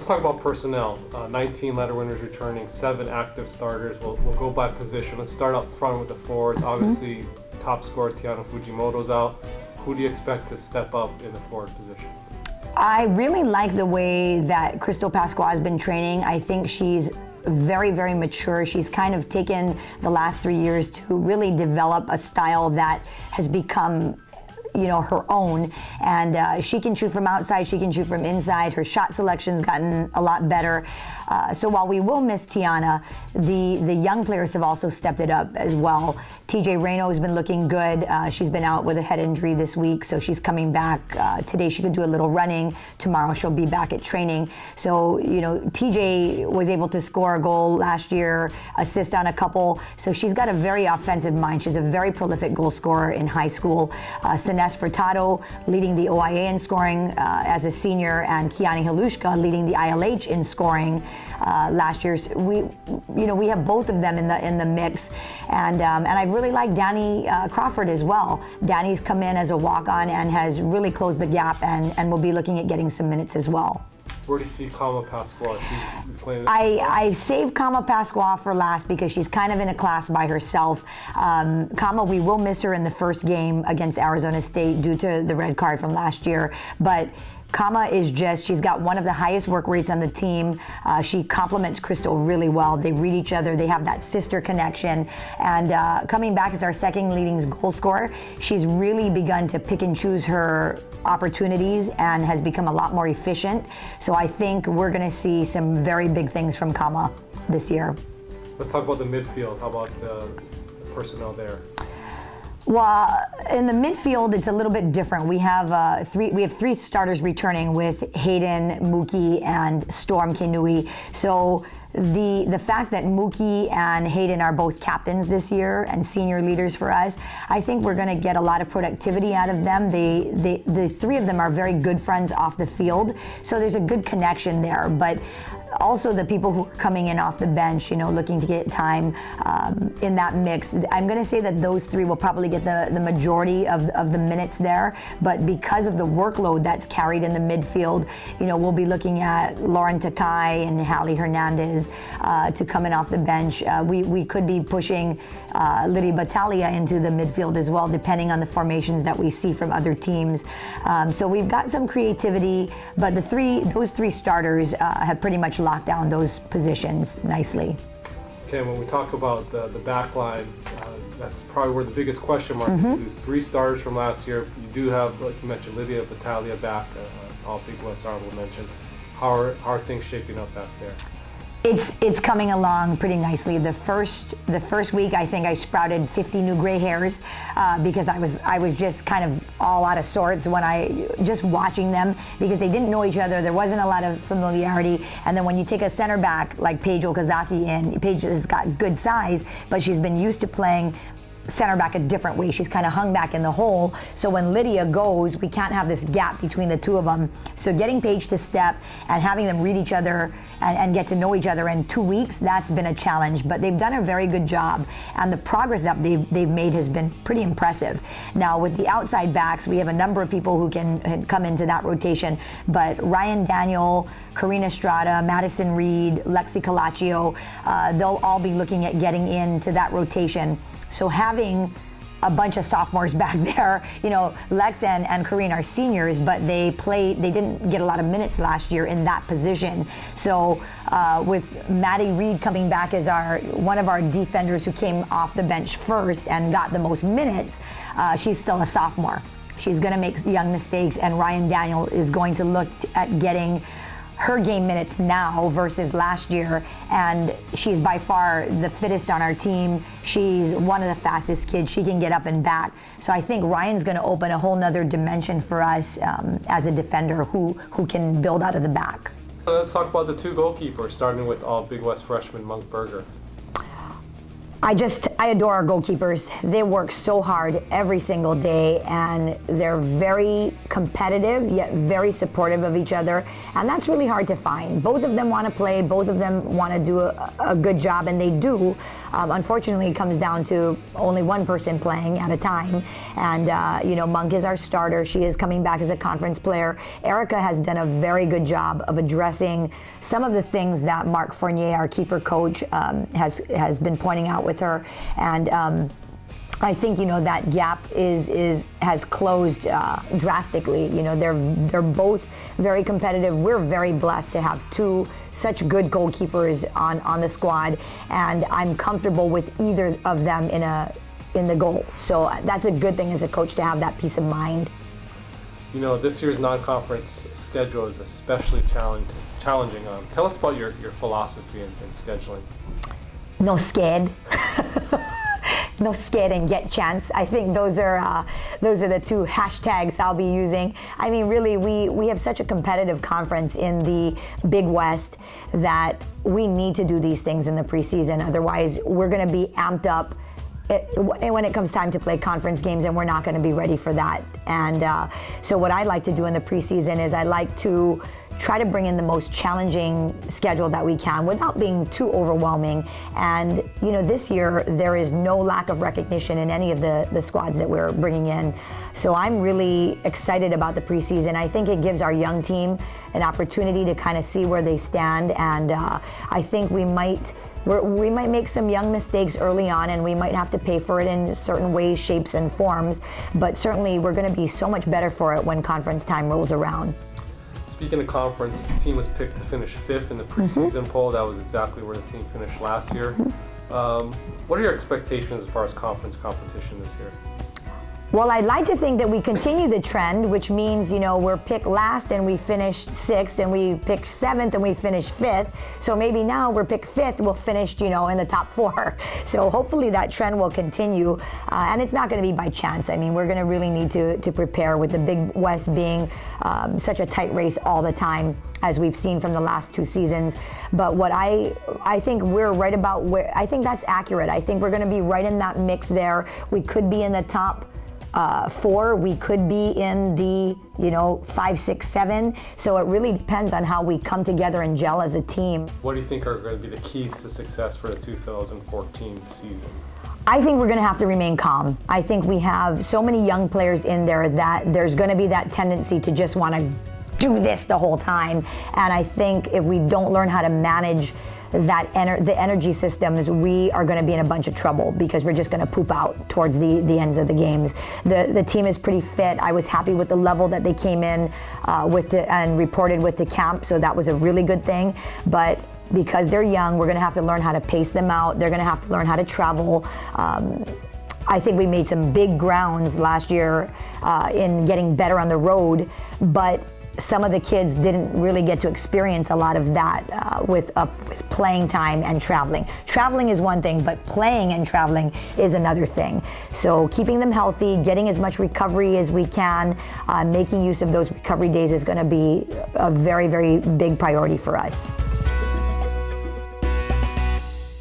Let's talk about personnel. 19 letter winners returning, 7 active starters. We'll go by position. Let's start up front with the forwards. Obviously, top scorer Tiana Fujimoto's out. Who do you expect to step up in the forward position? I really like the way that Crystal Pasqua has been training. I think she's very, very mature. She's kind of taken the last 3 years to really develop a style that has become, you know, her own, and she can shoot from outside, she can shoot from inside. Her shot selection's gotten a lot better. So while we will miss Tiana, the young players have also stepped it up as well. TJ Reno has been looking good. She's been out with a head injury this week, so she's coming back. Today she could do a little running. Tomorrow she'll be back at training. So, you know, TJ was able to score a goal last year, assist on a couple. So she's got a very offensive mind. She's a very prolific goal scorer in high school. Sines Furtado leading the OIA in scoring as a senior, and Kiani Halushka leading the ILH in scoring last year. So we have both of them in the mix, and I really like Danny Crawford as well. Danny's come in as a walk-on and has really closed the gap, and will be looking at getting some minutes as well. Where do you see Kama Pasqua? I saved Kama Pasqua for last because she's kind of in a class by herself. Kama, we will miss her in the first game against Arizona State due to the red card from last year, but Kama is she's got one of the highest work rates on the team. She complements Crystal really well. They read each other. They have that sister connection. And coming back as our second leading goal scorer, she's really begun to pick and choose her opportunities and has become a lot more efficient. So I think we're going to see some very big things from Kama this year. Let's talk about the midfield. How about the personnel there? Well, in the midfield, it's a little bit different. We have three starters returning with Hayden, Mookie, and Storm Kenui. So the fact that Mookie and Hayden are both captains this year and senior leaders for us, I think we're going to get a lot of productivity out of them. The three of them are very good friends off the field, so there's a good connection there. But also the people who are coming in off the bench, you know, looking to get time in that mix. I'm going to say that those three will probably get the majority of the minutes there, but because of the workload that's carried in the midfield, you know, we'll be looking at Lauren Takai and Hallie Hernandez to come in off the bench. We could be pushing Lydia Battaglia into the midfield as well, depending on the formations that we see from other teams. So we've got some creativity, but those three starters have pretty much locked down those positions nicely. Okay, when we talk about the back line, that's probably where the biggest question mark is. There's 3 starters from last year. You do have, like you mentioned, Lydia Battaglia back, all Big West honorable mention. How are things shaping up back there? It's coming along pretty nicely. The first week, I think I sprouted 50 new gray hairs because I was just kind of all out of sorts when just watching them, because they didn't know each other. There wasn't a lot of familiarity. And then when you take a center back like Paige Okazaki in, Paige has got good size, but she's been used to playing center back a different way. She's kind of hung back in the hole. So when Lydia goes, we can't have this gap between the two of them. So getting Paige to step and having them read each other and get to know each other in 2 weeks, that's been a challenge. But they've done a very good job, and the progress that they've made has been pretty impressive. Now with the outside backs, we have a number of people who can come into that rotation. But Ryan Daniel, Karina Estrada, Madison Reed, Lexi Calaccio, they'll all be looking at getting into that rotation. So having a bunch of sophomores back there, you know, Lex and Karine are seniors, but they didn't get a lot of minutes last year in that position. So with Maddie Reed coming back as one of our defenders who came off the bench first and got the most minutes, she's still a sophomore. She's going to make young mistakes, and Ryan Daniel is going to look at getting her game minutes now versus last year, and she's by far the fittest on our team. She's one of the fastest kids. She can get up and back. So I think Ryan's going to open a whole nother dimension for us as a defender who can build out of the back. Let's talk about the 2 goalkeepers, starting with all Big West freshman Monk Berger. I adore our goalkeepers. They work so hard every single day, and they're very competitive, yet very supportive of each other. And that's really hard to find. Both of them want to play, both of them want to do a good job, and they do. Unfortunately, it comes down to only one person playing at a time. And, you know, Monk is our starter. She is coming back as a conference player. Erica has done a very good job of addressing some of the things that Marc Fournier, our keeper coach, has been pointing out with her. And I think, you know, that gap has closed drastically. You know, they're both very competitive. We're very blessed to have two such good goalkeepers on the squad, and I'm comfortable with either of them in the goal. So that's a good thing as a coach, to have that peace of mind. You know, this year's non-conference schedule is especially challenging. Tell us about your philosophy in scheduling. No scared. No scared and get chance. I think those are the two hashtags I'll be using. I mean, really, we have such a competitive conference in the Big West that we need to do these things in the preseason. Otherwise, we're going to be amped up when it comes time to play conference games, and we're not going to be ready for that. And so what I like to do in the preseason is I like to try to bring in the most challenging schedule that we can without being too overwhelming. And, you know, this year there is no lack of recognition in any of the squads that we're bringing in. So I'm really excited about the preseason. I think it gives our young team an opportunity to kind of see where they stand. And I think we might make some young mistakes early on, and we might have to pay for it in certain ways, shapes, and forms. But certainly we're going to be so much better for it when conference time rolls around. Speaking of conference, the team was picked to finish 5th in the preseason poll. That was exactly where the team finished last year. What are your expectations as far as conference competition this year? Well, I'd like to think that we continue the trend, which means, you know, we're picked last and we finished 6th, and we picked 7th and we finished 5th. So maybe now we're picked 5th, we'll finish, you know, in the top 4. So hopefully that trend will continue, and it's not going to be by chance. I mean, we're going to really need to prepare, with the Big West being such a tight race all the time, as we've seen from the last 2 seasons. But what I think we're right about where, I think that's accurate. I think we're going to be right in that mix there. We could be in the top 4, we could be in the, you know, 5, 6, 7. So it really depends on how we come together and gel as a team. What do you think are going to be the keys to success for the 2014 season? I think we're going to have to remain calm. I think we have so many young players in there that there's going to be that tendency to just want to do this the whole time. And I think if we don't learn how to manage the energy systems, we are going to be in a bunch of trouble, because we're just going to poop out towards the ends of the games. The team is pretty fit. I was happy with the level that they came in and reported with to camp, so that was a really good thing. But because they're young, we're going to have to learn how to pace them out. They're going to have to learn how to travel. I think we made some big grounds last year in getting better on the road, but some of the kids didn't really get to experience a lot of that with playing time and traveling. Traveling is one thing, but playing and traveling is another thing. So keeping them healthy, getting as much recovery as we can, making use of those recovery days is going to be a very, very big priority for us.